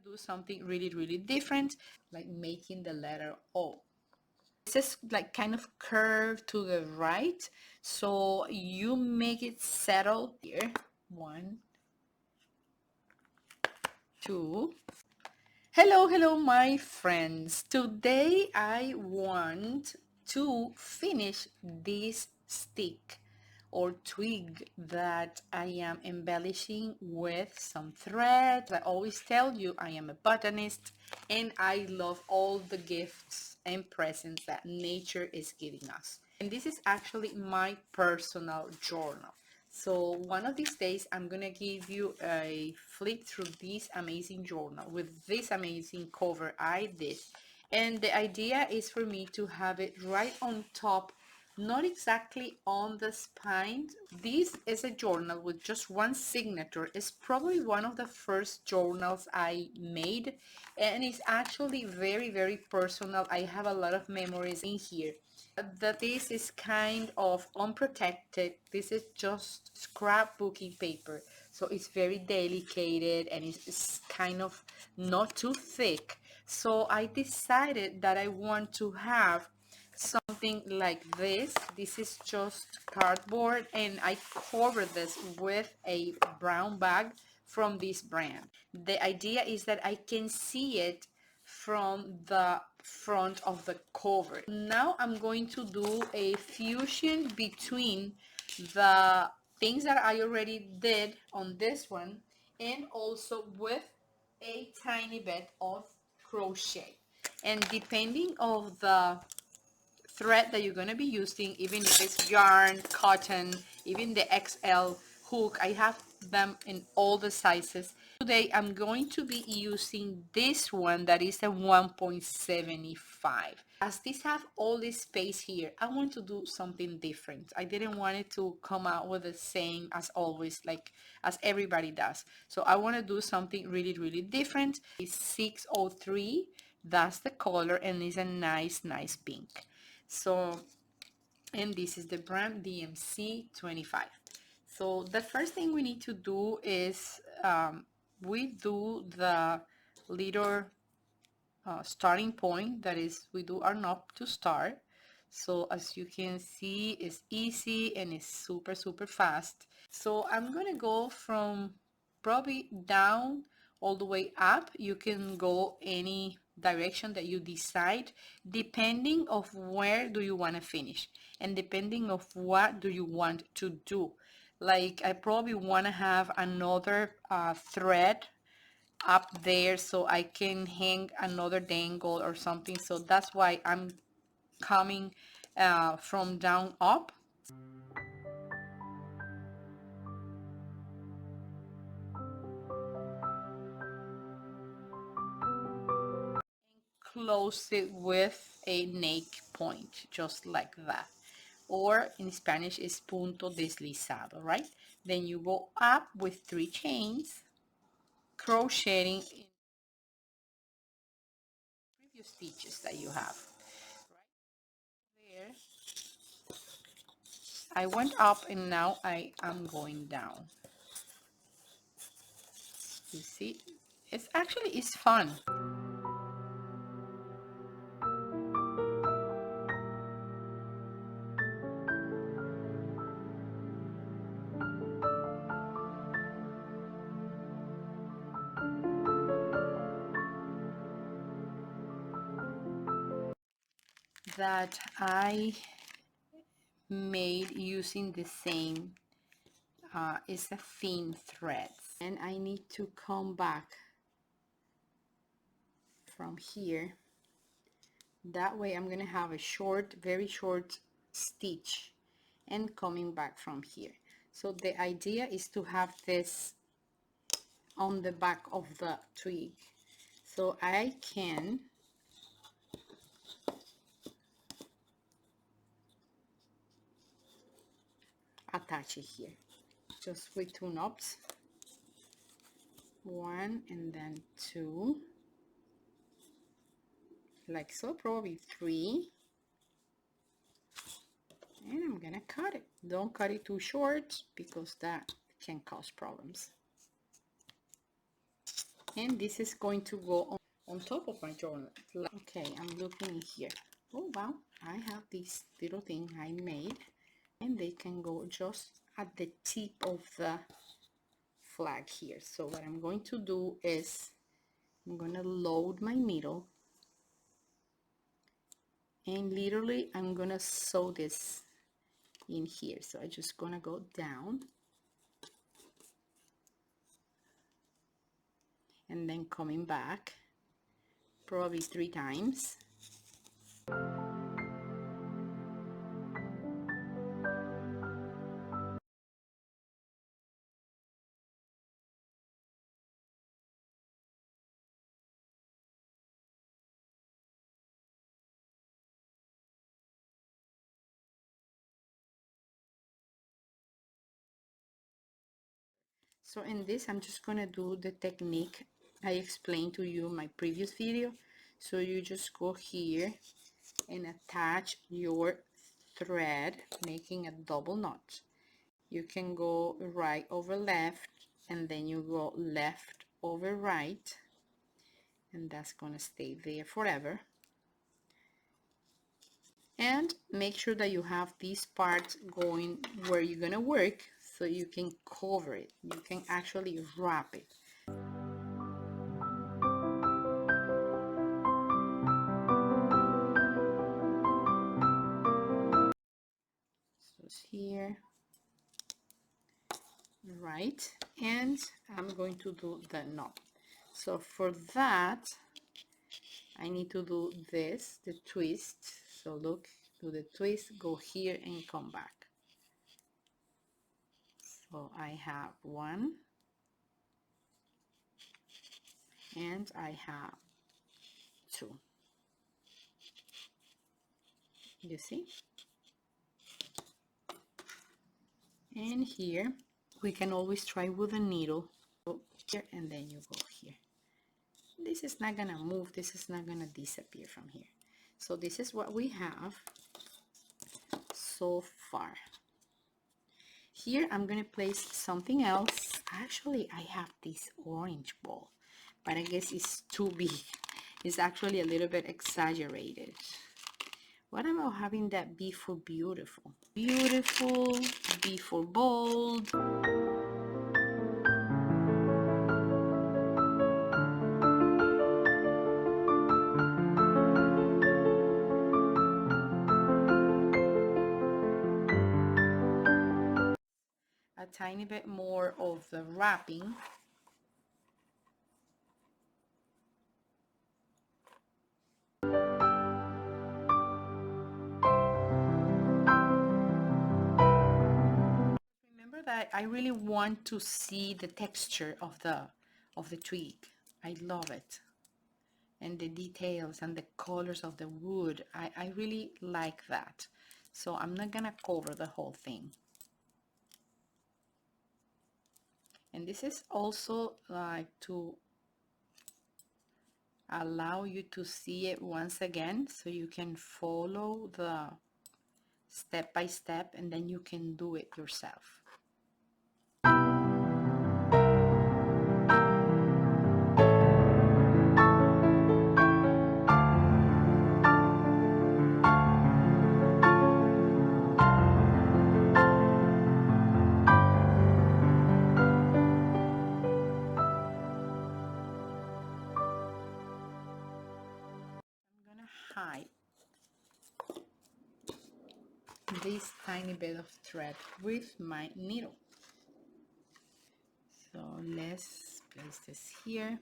do something really different, like making the letter O. This is like kind of curved to the right, so you make it settle here. 1, 2. Hello my friends. Today I want to finish this stick or twig that I am embellishing with some thread. I always tell you I am a botanist and I love all the gifts and presents that nature is giving us. And this is actually my personal journal. So one of these days I'm gonna give you a flip through this amazing journal with this amazing cover I did. And the idea is for me to have it right on top, not exactly on the spine. This is a journal with just one signature. It's probably one of the first journals I made, and it's actually very personal. I have a lot of memories in here. That this is kind of unprotected. This is just scrapbooking paper, so it's very delicate and it's kind of not too thick. So I decided that I want to have something like this. This is just cardboard and I cover this with a brown bag from this brand. The idea is that I can see it from the front of the cover. Now I'm going to do a fusion between the things that I already did on this one and also with a tiny bit of crochet. And depending of the thread that you're going to be using, even if it's yarn, cotton, even the XL hook, I have them in all the sizes. Today I'm going to be using this one that is a 1.75. As this have all this space here, I want to do something different. I didn't want it to come out with the same as always, like as everybody does. So I want to do something really different. It's 603, that's the color, and it's a nice pink. So, and this is the brand DMC 25. So the first thing we need to do is we do the little starting point, that is we do our knob to start. So as you can see, it's easy and it's super fast. So I'm gonna go from probably down all the way up. You can go any direction that you decide, depending of where do you want to finish and depending of what do you want to do. Like I probably want to have another thread up there so I can hang another dangle or something. So that's why I'm coming from down up. Close it with a nape point, just like that, or in Spanish is punto deslizado, right? Then you go up with 3 chains, crocheting in previous stitches that you have. Right there, I went up and now I am going down. You see, it's fun. That I made using the same is a thin thread, and I need to come back from here. That way I'm gonna have a short, very short stitch and coming back from here. So the idea is to have this on the back of the twig, so I can attach it here just with 2 knobs, 1 and then 2, like so, probably 3, and I'm gonna cut it. Don't cut it too short because that can cause problems. and this is going to go on top of my journal. Okay, I'm looking in here. Oh wow, I have this little thing I made, and they can go just at the tip of the flag here. So what I'm going to do is I'm going to load my needle, and literally I'm going to sew this in here. So I'm just going to go down and then coming back probably 3 times. So in this, I'm just gonna do the technique I explained to you in my previous video. So you just go here and attach your thread, making a double knot. You can go right over left, and then you go left over right, and that's gonna stay there forever. And make sure that you have this part going where you're gonna work, so you can cover it. You can actually wrap it. So it's here, right? And I'm going to do the knot. So for that, I need to do this, the twist. So look, do the twist, go here and come back. So I have 1, and I have 2. You see? And here we can always try with a needle. Go here and then you go here. This is not gonna move, this is not gonna disappear from here. So this is what we have so far. Here I'm gonna place something else. Actually, I have this orange ball, but I guess it's too big. It's actually a little bit exaggerated. What about having that B for beautiful? Beautiful, B for bold. A tiny bit more of the wrapping. Remember that I really want to see the texture of the twig. I love it. And the details and the colors of the wood. I really like that. So I'm not gonna cover the whole thing. And this is also like to allow you to see it once again, so you can follow the step by step, and then you can do it yourself. Hide this tiny bit of thread with my needle. So let's place this here.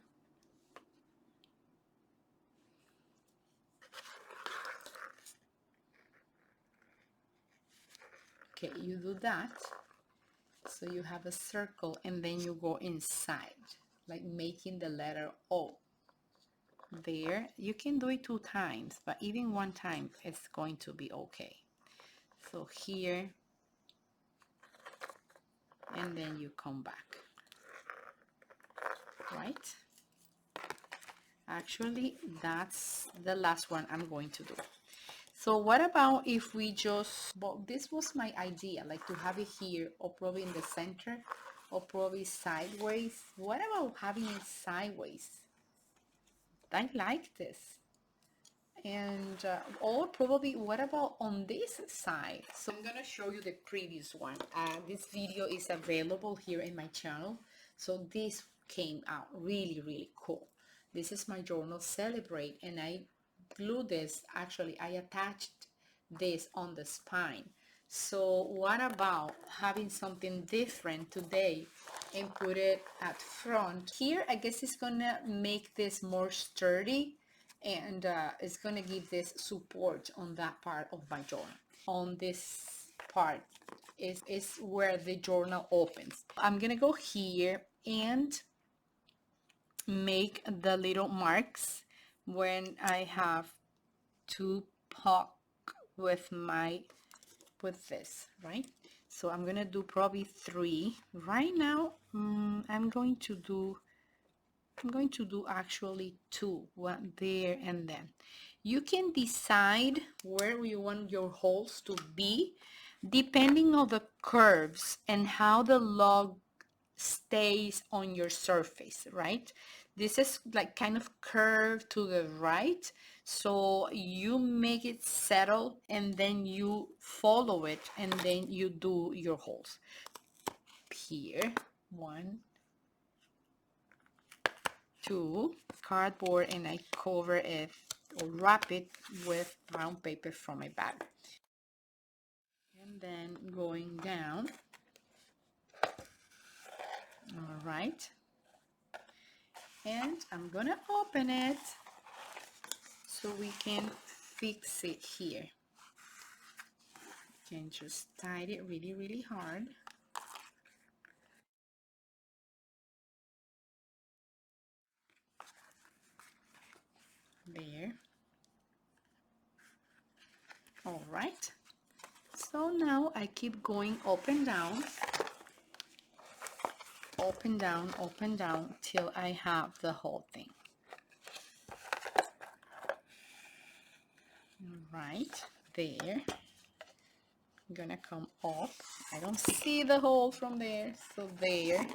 Okay, you do that, so you have a circle, and then you go inside, like making the letter O. There, you can do it 2 times, but even 1 time is going to be okay. So here, and then you come back, right? Actually, that's the last one I'm going to do. So what about if we just, well, this was my idea, like to have it here or probably in the center, or probably sideways. What about having it sideways? I like this. And or probably what about on this side? So I'm gonna show you the previous one. This video is available here in my channel. So this came out really cool. This is my journal Celebrate, and I glued this, actually I attached this on the spine. So what about having something different today and put it at front? Here I guess it's gonna make this more sturdy, and it's gonna give this support on that part of my journal. On this part is where the journal opens. I'm gonna go here and make the little marks when I have to poke with this, right? So I'm gonna do probably 3 right now. I'm going to do actually 2, one there, and then you can decide where you want your holes to be depending on the curves and how the log stays on your surface, right? This is like kind of curved to the right, so you make it settle and then you follow it and then you do your holes. Here, 1, 2, cardboard, and I cover it or wrap it with brown paper from my bag. And then going down, all right, and I'm gonna open it so we can fix it here. You can just tie it really hard. There. All right. So now I keep going up and down, up and down till I have the whole thing. Right there. I'm gonna come up. I don't see the hole from there, so there.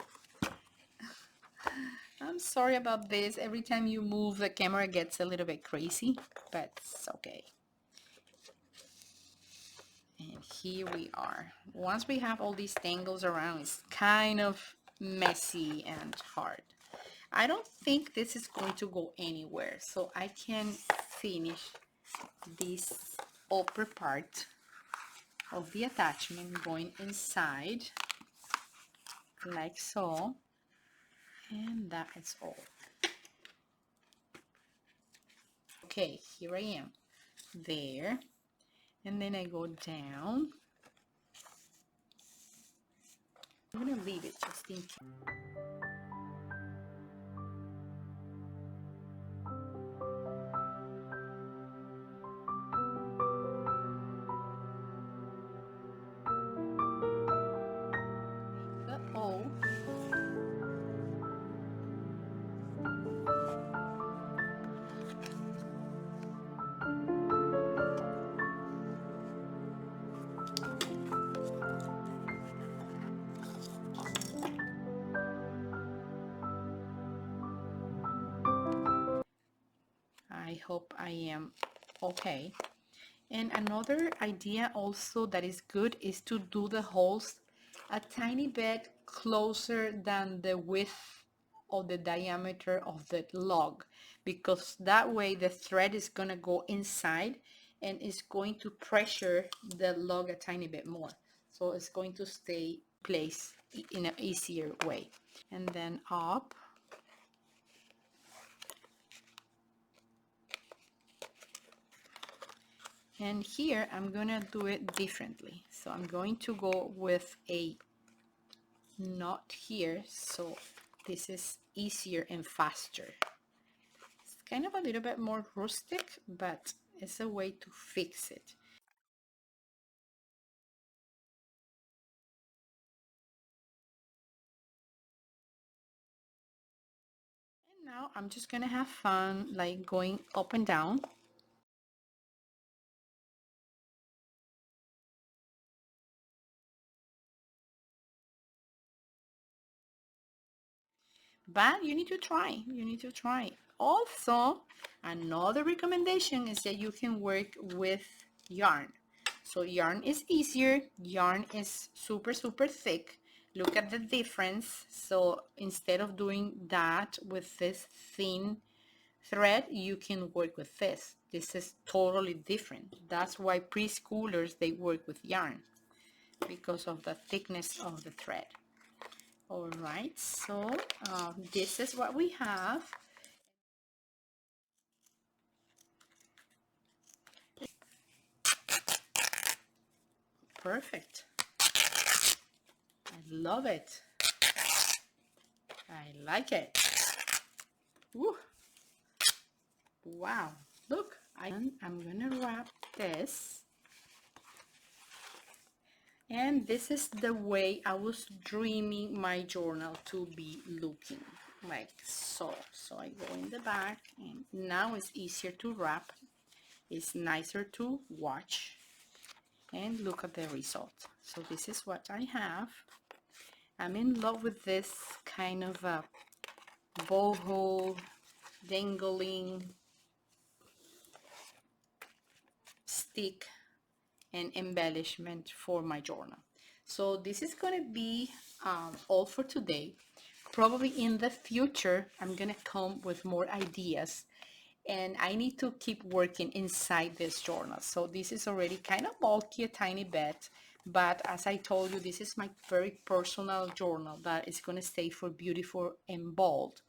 I'm sorry about this. Every time you move, the camera gets a little bit crazy, but it's okay. And here we are. Once we have all these tangles around, it's kind of messy and hard. I don't think this is going to go anywhere, so I can finish this upper part of the attachment going inside like so, and that is all. Okay, here I am there, and then I go down. I'm gonna leave it just in case. The O. I hope I am okay. And another idea also that is good is to do the holes a tiny bit closer than the width or the diameter of the log, because that way the thread is going to go inside and it's going to pressure the log a tiny bit more, so it's going to stay placed in an easier way. And then up. And here I'm gonna do it differently. So I'm going to go with a knot here, so this is easier and faster. It's kind of a little bit more rustic, but it's a way to fix it. And now I'm just gonna have fun, like going up and down. but you need to try. You need to try. Also, another recommendation is that you can work with yarn. So yarn is easier. Yarn is super, super thick. Look at the difference. So instead of doing that with this thin thread, you can work with this. This is totally different. That's why preschoolers, they work with yarn because of the thickness of the thread. All right, so this is what we have. Perfect. I love it. I like it. Woo. Wow. Look, I'm gonna wrap this. And this is the way I was dreaming my journal to be looking, like so. So I go in the back, and now it's easier to wrap. It's nicer to watch, and look at the result. So this is what I have. I'm in love with this kind of a boho dangling stick and embellishment for my journal. So this is going to be all for today. Probably in the future, I'm going to come with more ideas, and I need to keep working inside this journal. So this is already kind of bulky, a tiny bit, but as I told you, this is my very personal journal that is going to stay for beautiful and bold,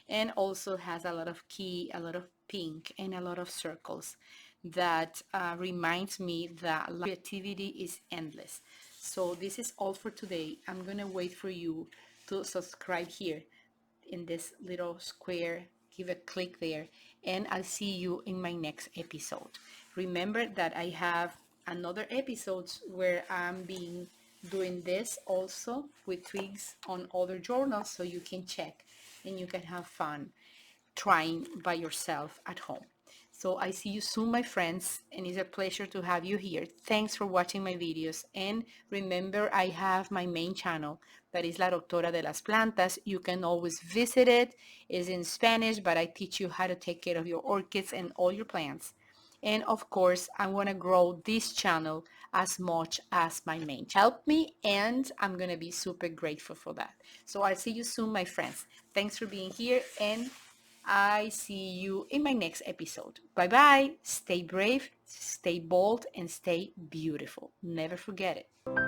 and also has a lot of key, a lot of pink, and a lot of circles that reminds me that creativity is endless. So this is all for today. I'm gonna wait for you to subscribe here in this little square. Give a click there, and I'll see you in my next episode. Remember that I have another episodes where I'm being doing this also with twigs on other journals, so you can check and you can have fun trying by yourself at home. So I see you soon, my friends, and it's a pleasure to have you here. Thanks for watching my videos. And remember, I have my main channel, that is La Doctora de las Plantas. You can always visit it. It's in Spanish, but I teach you how to take care of your orchids and all your plants. And of course, I want to grow this channel as much as my main channel. Help me, and I'm going to be super grateful for that. So I'll see you soon, my friends. Thanks for being here, and I see you in my next episode. Bye bye. Stay brave, stay bold, and stay beautiful. Never forget it.